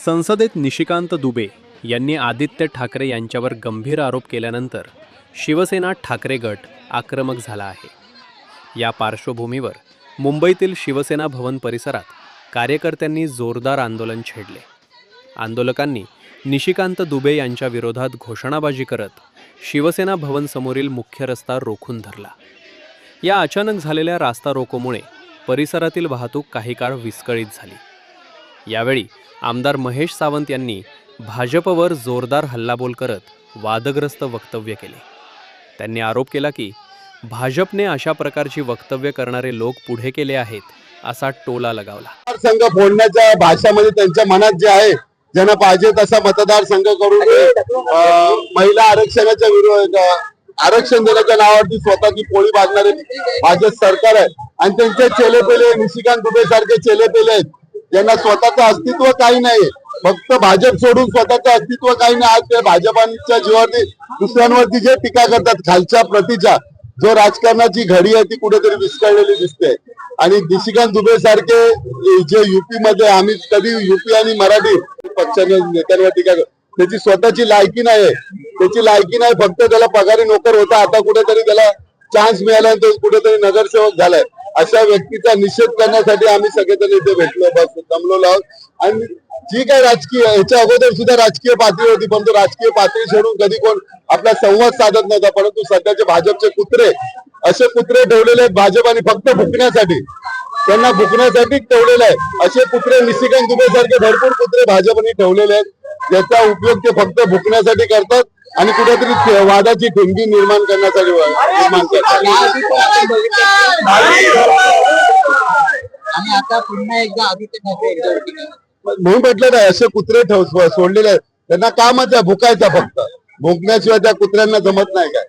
संसदेत निशिकांत दुबे यांनी आदित्य ठाकरे यांच्यावर गंभीर आरोप केल्यानंतर शिवसेना ठाकरे गट आक्रमक झाला आहे। या पार्श्वभूमीवर मुंबईतील शिवसेना भवन परिसरात कार्यकर्त्यांनी जोरदार आंदोलन छेडले। आंदोलकांनी निशिकांत दुबे यांच्या विरोधात घोषणाबाजी करत शिवसेना भवन समोरील मुख्य रस्ता रोखून धरला। या अचानक झालेल्या रास्ता रोकोमुळे परिसरातील वाहतूक काही काळ विस्कळीत झाली। यावेळी आमदार महेश सावंत यांनी भाजपवर जोरदार हल्लाबोल करत वादग्रस्त वक्तव्य केले। त्यांनी आरोप केला की भाजपने अशा प्रकारची वक्तव्य करणारे लोक पुढे केले आहेत, असा टोला लगावला। संघ फोडण्याच्या भाषामध्ये त्यांच्या मनात जे आहे, ज्यांना पाहिजे तसा मतदारसंघ करून महिला आरक्षणाच्या विरोधात आरक्षण देण्याच्या नावावरती स्वतःची पोळी बांधणारे भाजप सरकार आहे। आणि त्यांचे चेलेपेले निशिकांत दुबे सारखे चेलेपेले आहेत, ज्यांना स्वतःचं अस्तित्व काही नाही, फक्त भाजप सोडून स्वतःचं अस्तित्व काही नाही। आज ते भाजपांच्या जीवावरती दुसऱ्यांवरती जे टीका करतात, खालच्या प्रतीच्या जो राजकारणाची घडी आहे ती कुठेतरी विस्कळलेली दिसते। आणि निशिकांत दुबे सारखे जे युपी मध्ये, आम्ही कधी युपी आणि मराठी पक्षाने नेत्यांवर टीका करतो, त्याची स्वतःची लायकी नाही, त्याची लायकी नाही। फक्त त्याला पगारी नोकर होता, आता कुठेतरी त्याला चान्स मिळाला आणि तो कुठेतरी नगरसेवक झालाय। अशा व्यक्तीचा निषेध करण्यासाठी आम्ही सगळेजण इथे भेटलो, बस जमलो आहोत। आणि जी काय राजकीय, याच्या अगोदर सुद्धा राजकीय पातळी होती, परंतु राजकीय पातळी सोडून कधी कोण आपला संवाद साधत नव्हता। परंतु सध्याचे भाजपचे कुत्रे, असे कुत्रे ठेवलेले आहेत भाजप, आणि फक्त भुकण्यासाठी, त्यांना भुकण्यासाठी ठेवलेले आहे। असे कुत्रे निशिकांत दुबे सारखे भरपूर कुत्रे भाजपने ठेवलेले आहेत, ज्याचा उपयोग ते फक्त भुकण्यासाठी करतात आणि कुठेतरी वादाची ठिणगी निर्माण करण्यासाठी निर्माण करतात। आणि आता पुन्हा एकदा आदित्य ठाकरे म्हणून म्हटलं नाही, असे कुत्रे सोडलेले आहेत, त्यांना कामच आहे भुकायचा, फक्त भुकण्याशिवाय त्या कुत्र्यांना जमत नाही काय।